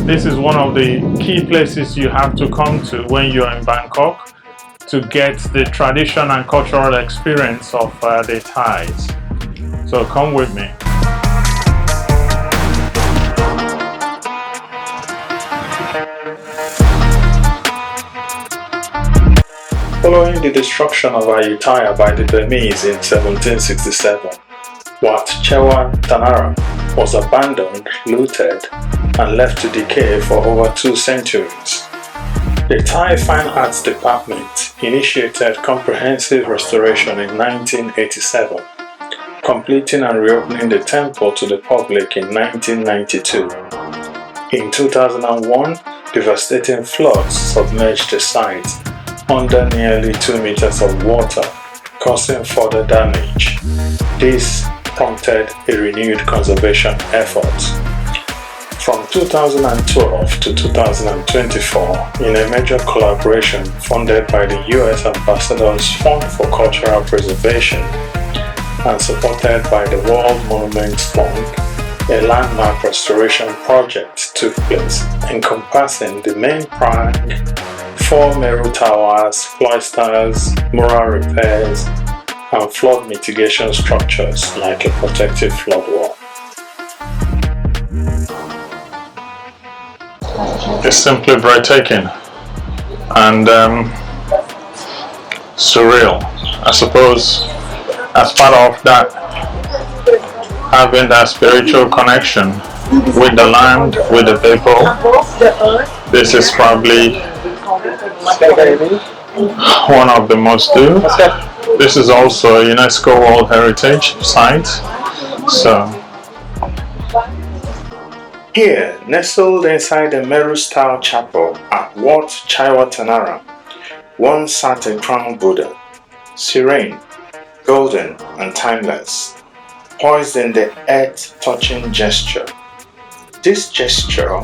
This is one of the key places you have to come to when you're in Bangkok to get the tradition and cultural experience of the Thais. So come with me. Following the destruction of Ayutthaya by the Burmese in 1767, Wat Chaiwatthanaram was abandoned, looted, and left to decay for over 2 centuries. The Thai Fine Arts Department initiated comprehensive restoration in 1987, completing and reopening the temple to the public in 1992. In 2001, devastating floods submerged the site under nearly 2 meters of water, causing further damage. This prompted a renewed conservation effort. From 2012 to 2024, in a major collaboration funded by the US Ambassador's Fund for Cultural Preservation and supported by the World Monuments Fund, a landmark restoration project took place encompassing the main prang, 4 Meru towers, cloisters, mural repairs, and flood mitigation structures like a protective flood wall. It's simply breathtaking and surreal. I suppose as part of that, having that spiritual connection with the land, with the people, this is probably one of the most due. This is also a UNESCO World Heritage Site. So here, nestled inside the Meru-style chapel at Wat Chaiwatthanaram, one sat a crowned Buddha, serene, golden, and timeless, poised in the earth-touching gesture. This gesture,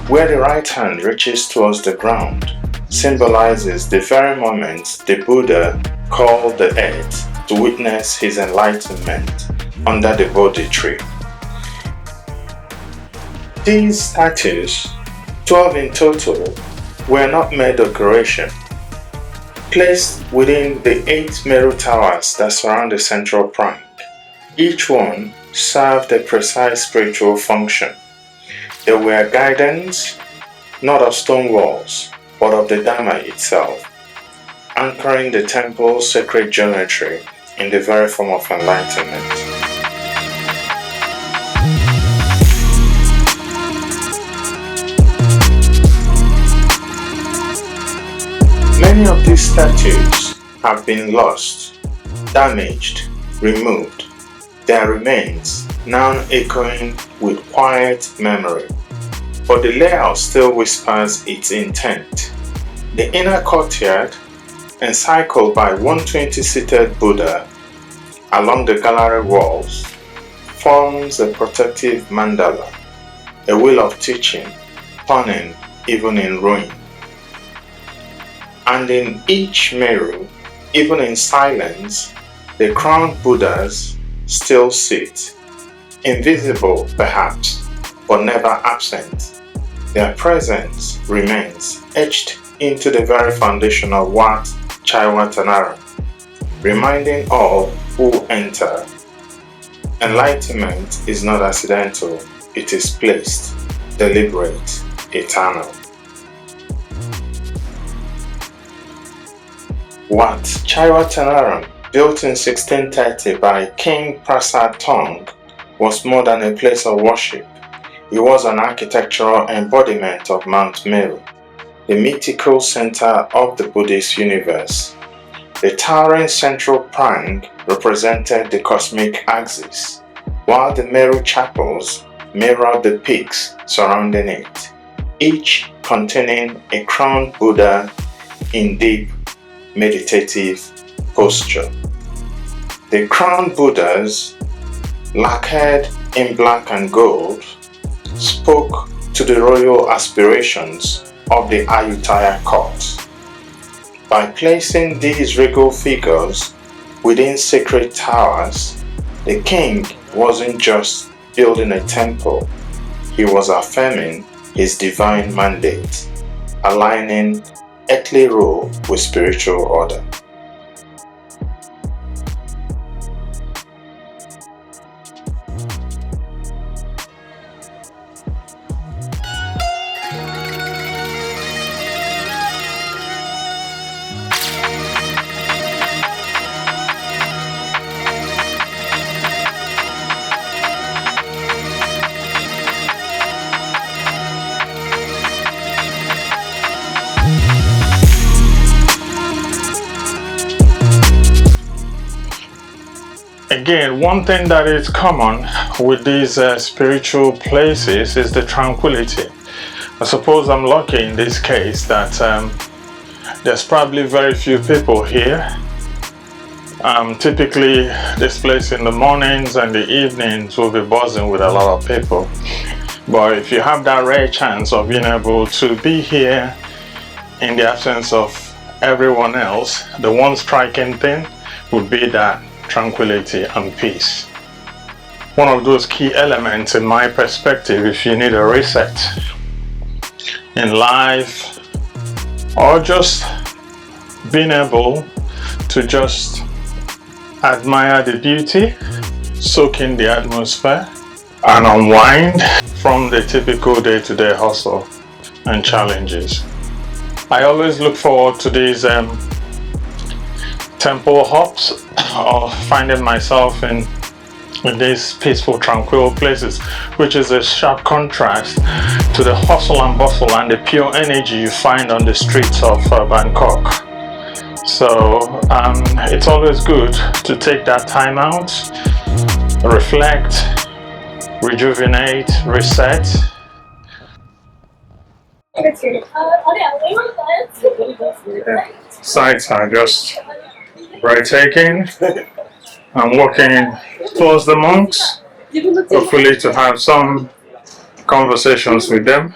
where the right hand reaches towards the ground, symbolizes the very moment the Buddha called the earth to witness his enlightenment under the Bodhi tree. These statues, 12 in total, were not mere decoration. Placed within the 8 Meru towers that surround the central prang, each one served a precise spiritual function. They were guidance, not of stone walls, but of the Dharma itself, anchoring the temple's sacred geometry in the very form of enlightenment. Many of these statues have been lost, damaged, removed, their remains now echoing with quiet memory. But the layout still whispers its intent. The inner courtyard, encircled by 120-seated Buddha along the gallery walls, forms a protective mandala, a wheel of teaching, turning even in ruin. And in each Meru, even in silence, the crowned Buddhas still sit, invisible perhaps, but never absent. Their presence remains etched into the very foundation of Wat Chaiwatthanaram, reminding all who enter, enlightenment is not accidental, it is placed, deliberate, eternal. Wat Chaiwatthanaram, built in 1630 by King Prasad Tong, was more than a place of worship. It was an architectural embodiment of Mount Meru, the mythical center of the Buddhist universe. The towering central prang represented the cosmic axis, while the Meru chapels mirrored the peaks surrounding it, each containing a crowned Buddha in deep meditative posture. The crowned Buddhas, lacquered in black and gold, spoke to the royal aspirations of the Ayutthaya court. By placing these regal figures within sacred towers, the king wasn't just building a temple, he was affirming his divine mandate, aligning earthly role with spiritual order. Again, one thing that is common with these spiritual places is the tranquility. I suppose I'm lucky in this case that there's probably very few people here. Typically, this place in the mornings and the evenings will be buzzing with a lot of people. But if you have that rare chance of being able to be here in the absence of everyone else, the one striking thing would be that tranquility and peace. One of those key elements in my perspective if you need a reset in life, or just being able to just admire the beauty, soak in the atmosphere, and unwind from the typical day-to-day hustle and challenges. I always look forward to these temple hops, or finding myself in these peaceful, tranquil places, which is a sharp contrast to the hustle and bustle and the pure energy you find on the streets of Bangkok. So it's always good to take that time out, reflect, rejuvenate, reset. Sights are just breathtaking. I'm walking towards the monks, hopefully to have some conversations with them.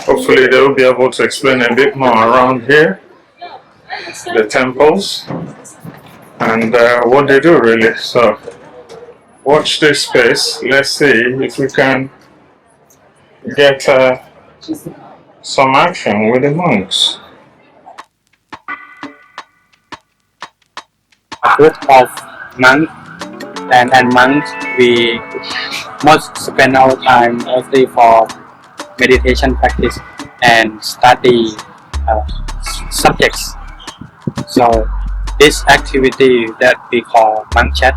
Hopefully they will be able to explain a bit more around here, the temples, and what they do really. So watch this space. Let's see if we can get some action with the monks. A group of monks and monks, we must spend our time mostly for meditation practice and study subjects. So this activity that we call monk chat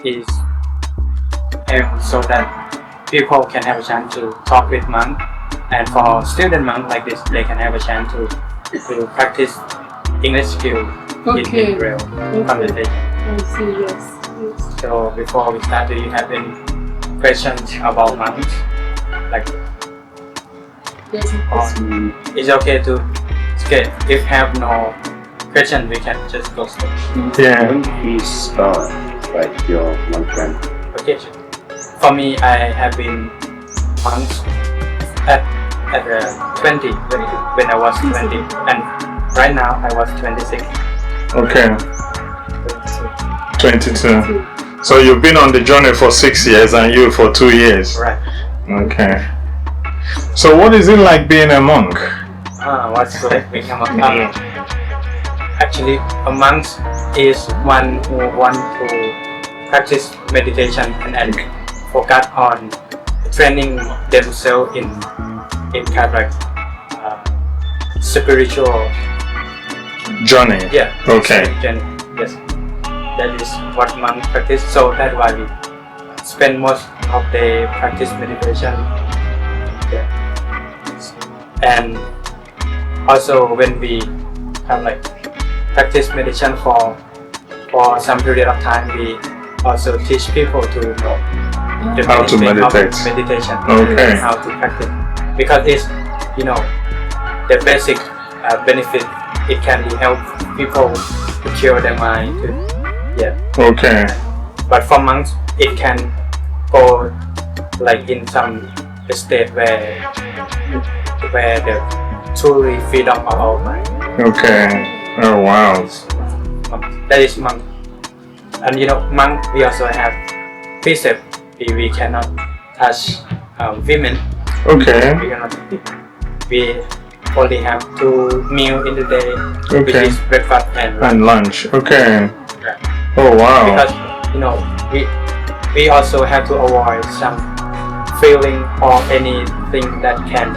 is so that people can have a chance to talk with monks, and for student monks like this, they can have a chance to practice English skills in real conversation. I see, yes. So before we start, do you have any questions about monks? Like, it's okay to skip. If have no question, we can just go straight. Yeah. Please start like your monk friend. Okay. For me, I have been monks at 20 when I was 20, and right now I was 26. Okay. 22. So you've been on the journey for 6 years and you for 2 years. Right. Okay. So what is it like being a monk? What's like being a monk? Actually, a monk is one who want to practice meditation and focus on training themselves in kind of like spiritual Journey. Yeah. Okay. Journey. Yes. That is what monks practice. So that's why we spend most of the practice meditation. Yeah. And also when we have like practice meditation for some period of time, we also teach people to know the How to meditate. Meditation. Okay. How to practice, because it's the basic benefit. It can help people to cure their mind. Okay. But for monks, it can go like in some state where the truly freedom of our mind. Okay. Oh wow. That is monk. And monk, we also have precept. We cannot touch women Okay. We cannot eat dinner. We only have 2 meals in the day, which Okay. is breakfast and lunch. And lunch. Okay. Yeah. Oh wow. Because we also have to avoid some feeling or anything that can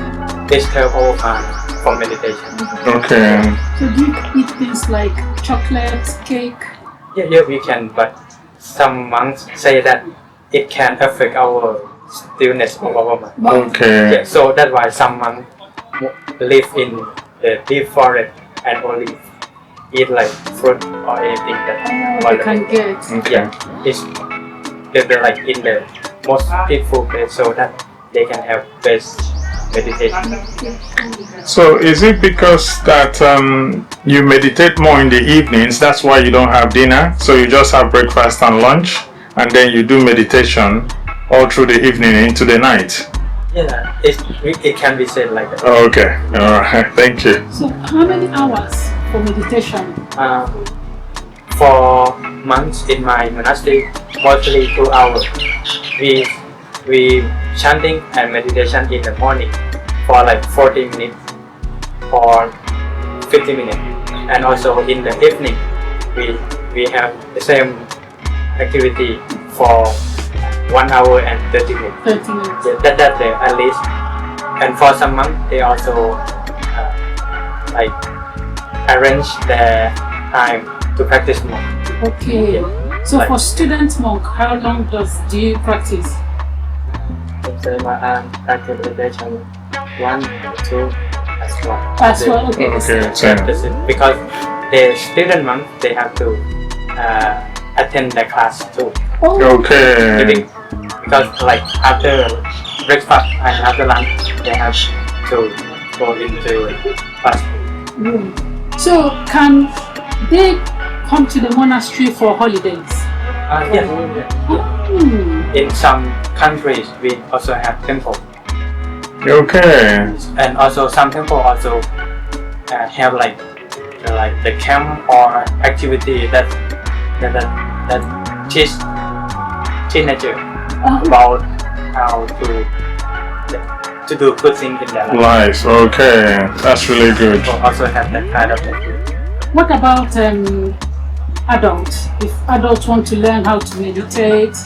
disturb our mind for meditation. Okay. So do you eat things like chocolate, cake? Yeah, we can, but some monks say that it can affect our stillness of our mind. Okay. Yeah, so that's why some monks live in the deep forest and only eat like fruit or anything that They can get. Okay. yeah, it's they're like in the most peaceful place so that they can have best meditation. So is it because that you meditate more in the evenings? That's why you don't have dinner. So you just have breakfast and lunch, and then you do meditation all through the evening into the night. Yeah, it can be said like that. Okay. All right. Thank you. So how many hours for meditation? For monks in my monastery, mostly 2 hours. We chanting and meditation in the morning for like 40 minutes or 50 minutes, and also in the evening we have the same activity for 1 hour and 30 minutes. 30 minutes. Yeah, that's the at least. And for some monks, they also like arrange their time to practice more. Okay. So for student monk, how long do you practice? So practice meditation 1 2 as well. As well, okay. Okay. That's it. Because the student monks, they have to attend the class too. Oh, Okay. Because like after breakfast and after lunch, they have to go into class. So can they come to the monastery for holidays? Yes. Hmm. In some countries, we also have temple, Okay. and also some temple also have like the camp or activity that teach teenager about how to do good things in their life. Nice. Okay. That's really good. So also have that kind of activity. What about adults? If adults want to learn how to meditate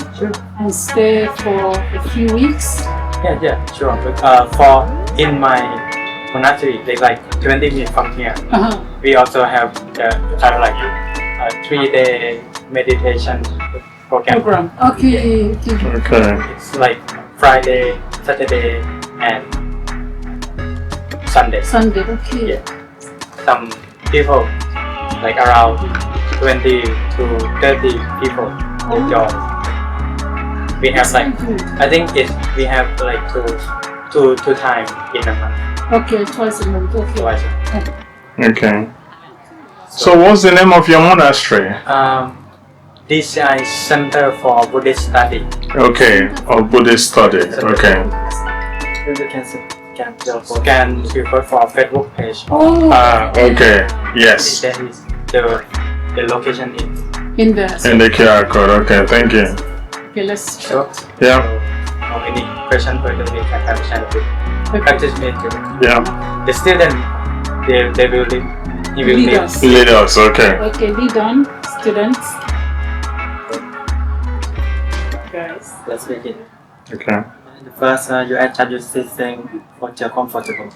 and stay for a few weeks? Yeah, sure. But for in my monastery, they like 20 minutes from here. We also have kind of like a 3-day meditation program. Okay. Okay. It's like Friday, Saturday, and Sunday. Sunday, okay. Yeah. Some people, like around 20 to 30 people join. We have like, I think we have like two times in a month. Okay, twice a month. Okay. Twice. Okay. So what's the name of your monastery? This is Center for Buddhist Study. Okay. Or Buddhist study. Okay. You can refer for Facebook page. Oh, Okay. Yes. That is the location is. in the In the QR code. Okay. Thank you. okay, let's So, Yeah. so any question further we can have a chance to practice meditation. Yeah. The student, they will lead. He will lead lead. us. Lead us. Okay. Okay, lead on, students. Guys. Let's begin. Okay. First, you adjust your sitting what you're comfortable.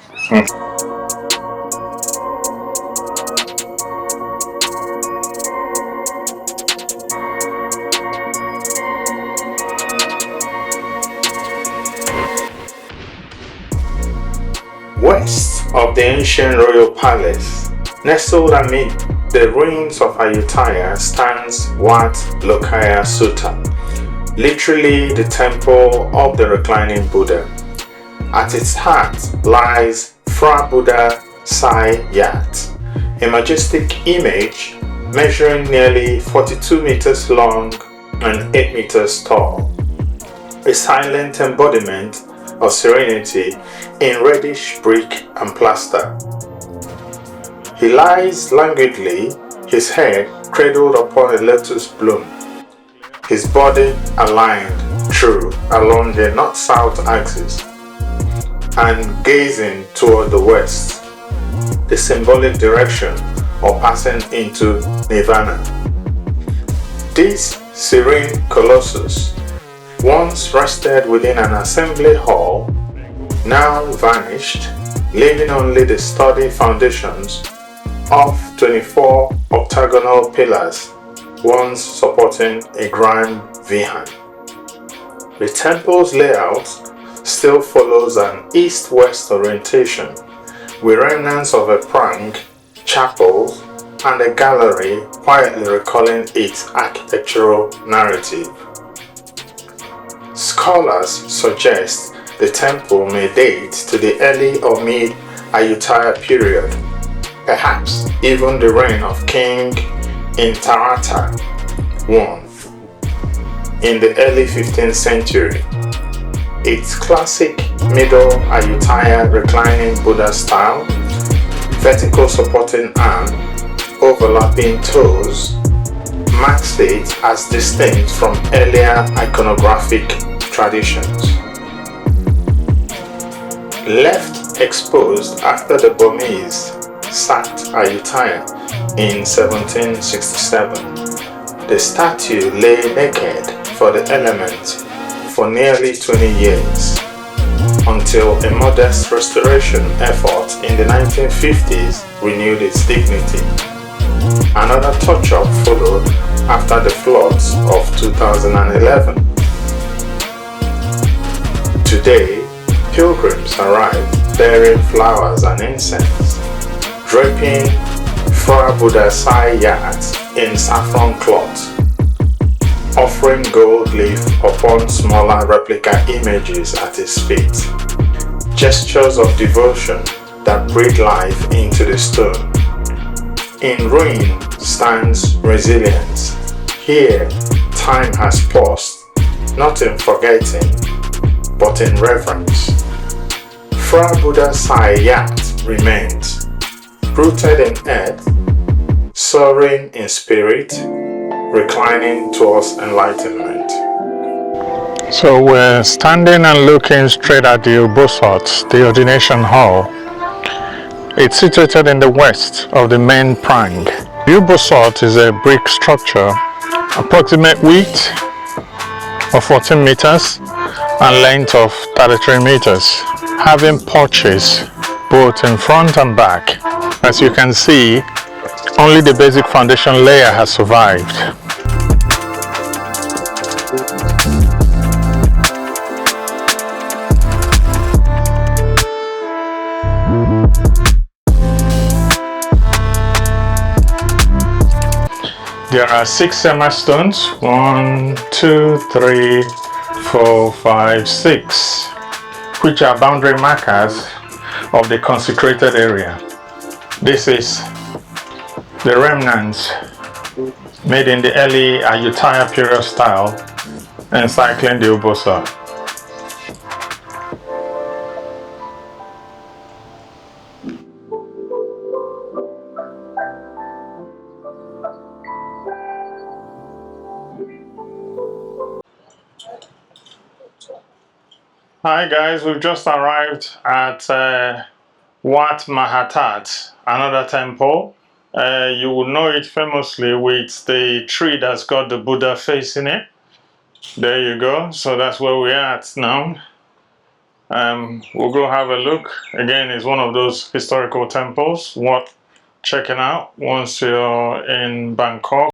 West of the ancient royal palace, nestled amid the ruins of Ayutthaya, stands Wat Lokaya Sutha, literally the temple of the reclining Buddha. At its heart lies Fra Buddha Sai Yat, a majestic image measuring nearly 42 meters long and 8 meters tall, a silent embodiment of serenity in reddish brick and plaster. He lies languidly, his head cradled upon a lotus bloom, his body aligned true along the north-south axis. and gazing toward the west, the symbolic direction or passing into nirvana. This serene colossus once rested within an assembly hall, now vanished, leaving only the sturdy foundations of 24 octagonal pillars, once supporting a grand vihan. The temple's layout still follows an east-west orientation, with remnants of a prang, chapel, and a gallery quietly recalling its architectural narrative. Scholars suggest the temple may date to the early or mid Ayutthaya period, perhaps even the reign of King Intarata I in the early 15th century. Its classic middle Ayutthaya reclining Buddha style, vertical supporting arm, overlapping toes, marks it as distinct from earlier iconographic traditions. Left exposed after the Burmese sacked Ayutthaya in 1767, the statue lay naked for the elements for nearly 20 years, until a modest restoration effort in the 1950s renewed its dignity. Another touch-up followed after the floods of 2011. Today, pilgrims arrive bearing flowers and incense, draping Phra Buddha Sai Yat in saffron cloth, offering gold leaf upon smaller replica images at his feet, gestures of devotion that breathe life into the stone. In ruin stands resilience. Here, time has paused, not in forgetting, but in reverence. Phra Buddha Sai Yat remains, rooted in earth, soaring in spirit, reclining towards enlightenment. So we're standing and looking straight at the Ubosat, the ordination hall. It's situated in the west of the main prang. The Ubosat is a brick structure, approximate width of 14 meters and length of 33 meters, having porches both in front and back. As you can see, only the basic foundation layer has survived. There are 6 semi-stones, 1, 2, 3, 4, 5, 6, which are boundary markers of the consecrated area. This is the remnants made in the early Ayutthaya period style encircling the Ubosa. Hi guys, we've just arrived at Wat Maha That, another temple. You will know it famously with the tree that's got the Buddha face in it. There you go. So that's where we're at now. We'll go have a look. Again, it's one of those historical temples worth checking out once you're in Bangkok.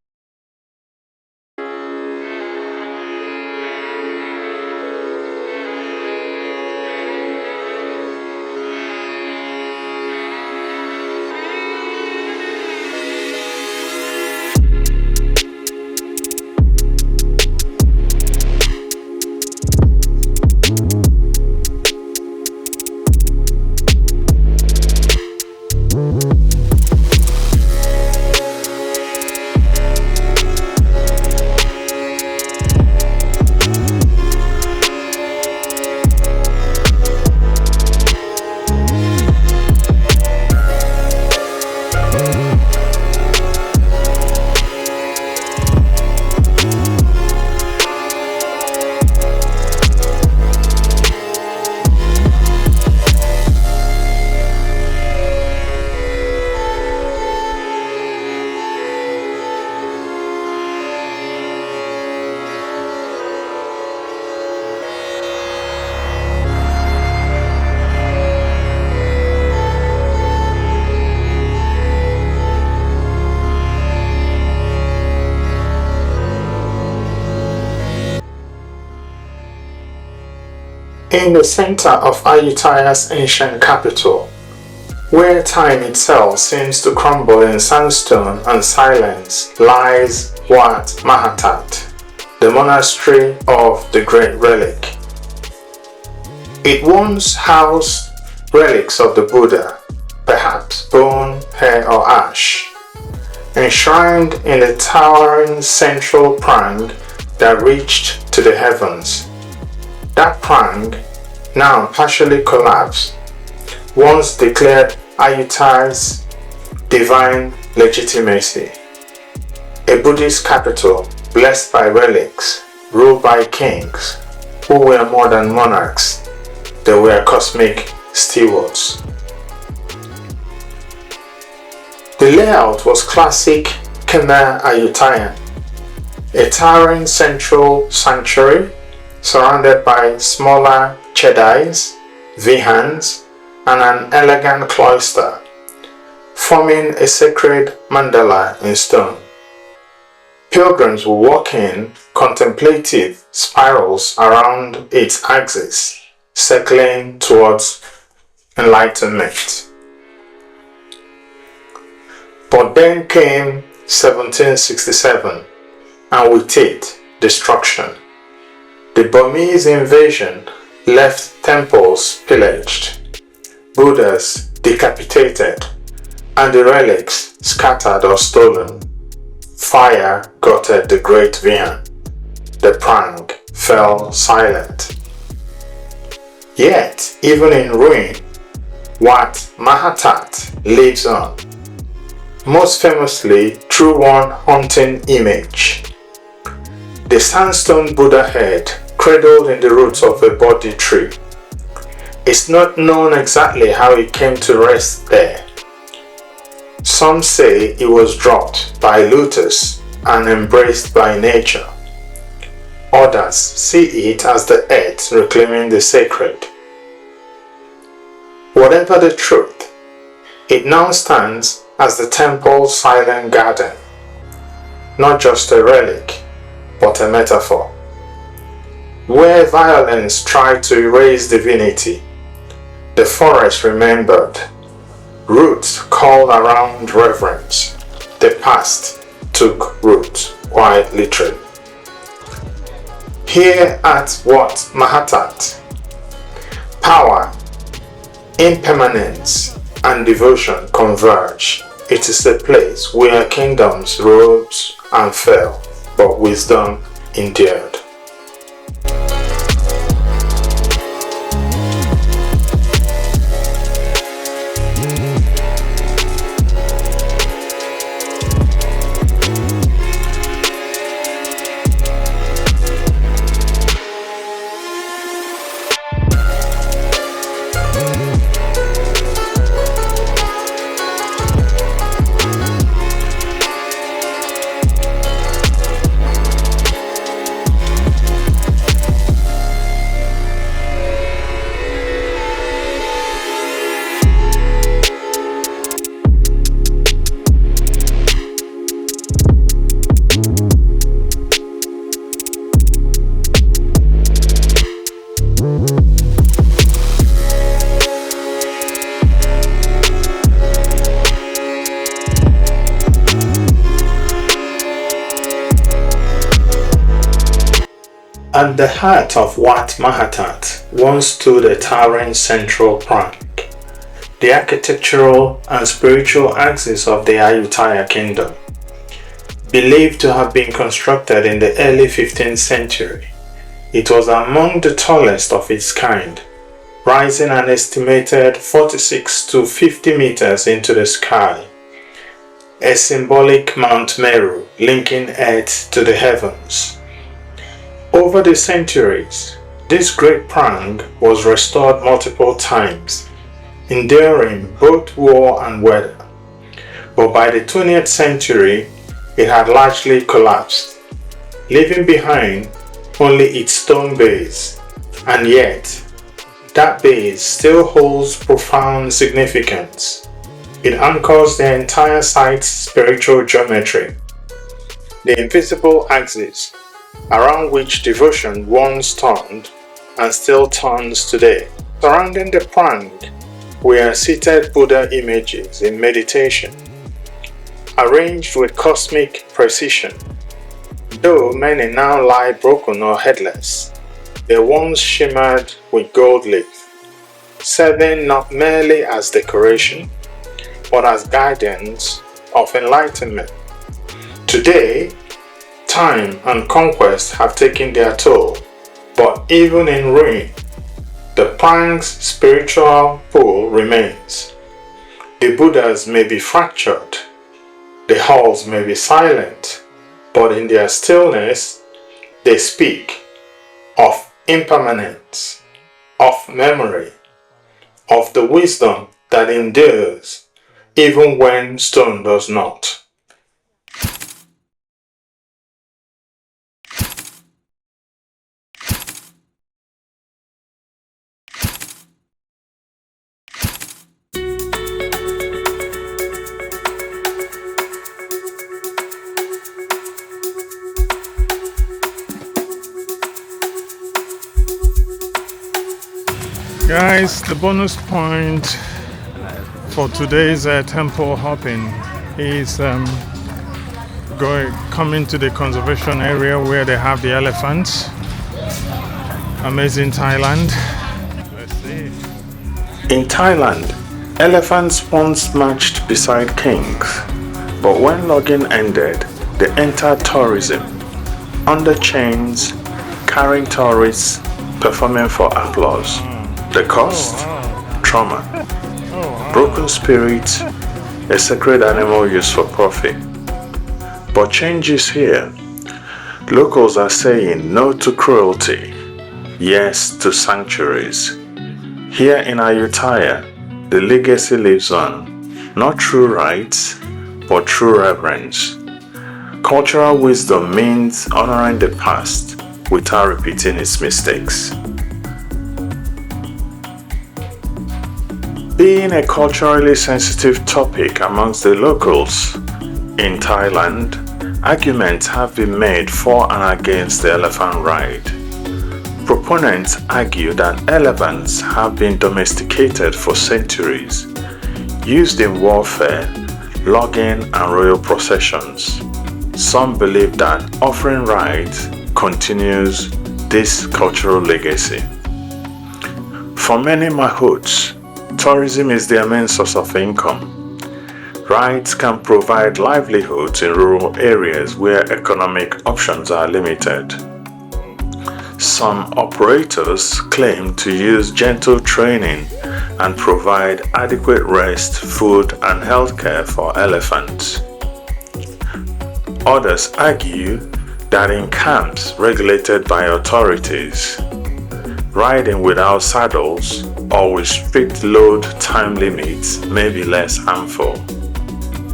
In the center of Ayutthaya's ancient capital, where time itself seems to crumble in sandstone and silence, lies Wat Maha That, the monastery of the Great Relic. It once housed relics of the Buddha, perhaps bone, hair or ash, enshrined in a towering central prang that reached to the heavens. That prang, now partially collapsed, once declared Ayutthaya's divine legitimacy. A Buddhist capital blessed by relics, ruled by kings who were more than monarchs, they were cosmic stewards. The layout was classic Khmer Ayutthaya, a towering central sanctuary surrounded by smaller chedis, vihans, and an elegant cloister, forming a sacred mandala in stone. Pilgrims will walk in contemplative spirals around its axis, circling towards enlightenment. But then came 1767, and with it, destruction. The Burmese invasion left temples pillaged, Buddhas decapitated, and the relics scattered or stolen. Fire gutted the great Vian. The prang fell silent. Yet, even in ruin, Wat Maha That lives on, most famously through one haunting image. The sandstone Buddha head cradled in the roots of a Bodhi tree. It's not known exactly how it came to rest there. Some say it was dropped by lotus and embraced by nature. Others see it as the earth reclaiming the sacred. Whatever the truth, it now stands as the temple's silent garden, not just a relic, but a metaphor. Where violence tried to erase divinity, the forest remembered, roots called around reverence, the past took root, quite literally. Here at Wat Maha That, power, impermanence, and devotion converge. It is a place where kingdoms rose and fell, but wisdom endured. At the heart of Wat Maha That once stood a towering central prang, the architectural and spiritual axis of the Ayutthaya kingdom. Believed to have been constructed in the early 15th century, it was among the tallest of its kind, rising an estimated 46 to 50 meters into the sky, a symbolic Mount Meru linking earth to the heavens. Over the centuries, this great prang was restored multiple times, enduring both war and weather. But by the 20th century, it had largely collapsed, leaving behind only its stone base, and yet, that base still holds profound significance. It anchors the entire site's spiritual geometry. The invisible axis, around which devotion once turned, and still stands today. Surrounding the prang were seated Buddha images in meditation, arranged with cosmic precision. Though many now lie broken or headless, they once shimmered with gold leaf, serving not merely as decoration, but as guidance of enlightenment. Today, time and conquest have taken their toll, but even in ruin, the prang's spiritual pull remains. The Buddhas may be fractured, the halls may be silent, but in their stillness, they speak of impermanence, of memory, of the wisdom that endures even when stone does not. Guys, the bonus point for today's temple hopping is coming to the conservation area where they have the elephants. Amazing Thailand. Let's see. In Thailand, elephants once marched beside kings, but when logging ended, they entered tourism under chains, carrying tourists, performing for applause. The cost? Trauma. Broken spirit, a sacred animal used for profit. But change is here. Locals are saying no to cruelty, yes to sanctuaries. Here in Ayutthaya, the legacy lives on, not through rites, but through reverence. Cultural wisdom means honoring the past without repeating its mistakes. Being a culturally sensitive topic amongst the locals, in Thailand, arguments have been made for and against the elephant ride. Proponents argue that elephants have been domesticated for centuries, used in warfare, logging, and royal processions. Some believe that offering rides continues this cultural legacy. For many Mahouts, tourism is their main source of income. Rides can provide livelihoods in rural areas where economic options are limited. Some operators claim to use gentle training and provide adequate rest, food, and healthcare for elephants. Others argue that in camps regulated by authorities, riding without saddles or with strict load time limits may be less harmful.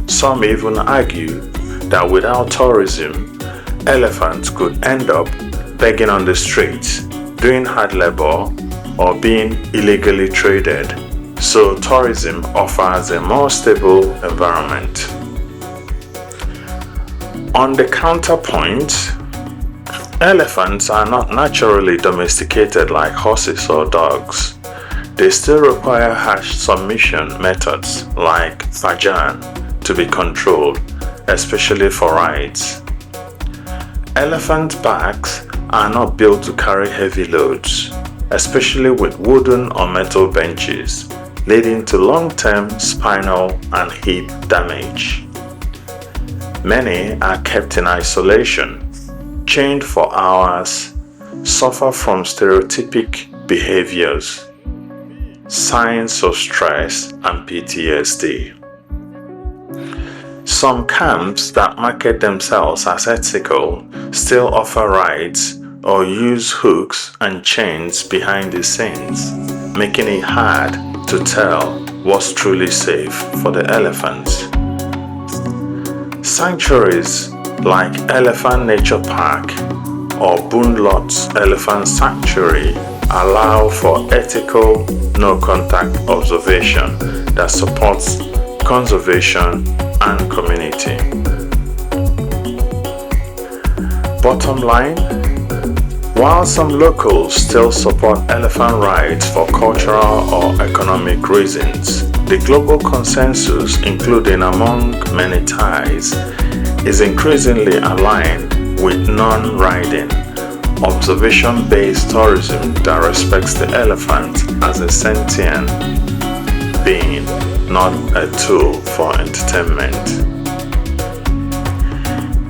Some even argue that without tourism, elephants could end up begging on the streets, doing hard labor, or being illegally traded, so tourism offers a more stable environment. On the counterpoint, elephants are not naturally domesticated like horses or dogs. They still require harsh submission methods like fajan to be controlled, especially for rides. Elephant backs are not built to carry heavy loads, especially with wooden or metal benches, leading to long-term spinal and hip damage. Many are kept in isolation, chained for hours, suffer from stereotypic behaviors, signs of stress and PTSD. Some camps that market themselves as ethical still offer rides or use hooks and chains behind the scenes, making it hard to tell what's truly safe for the elephants. Sanctuaries like Elephant Nature Park or Boonlot's Elephant Sanctuary allow for ethical, no-contact observation that supports conservation and community. Bottom line, While some locals still support elephant rides for cultural or economic reasons, the global consensus, including among many Thais, is increasingly aligned with non-riding, observation-based tourism that respects the elephant as a sentient being, not a tool for entertainment.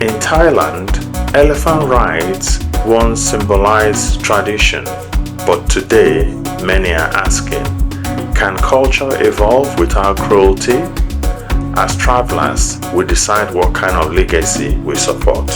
In Thailand, elephant rides once symbolized tradition, but today many are asking, can culture evolve without cruelty? As travelers, we decide what kind of legacy we support.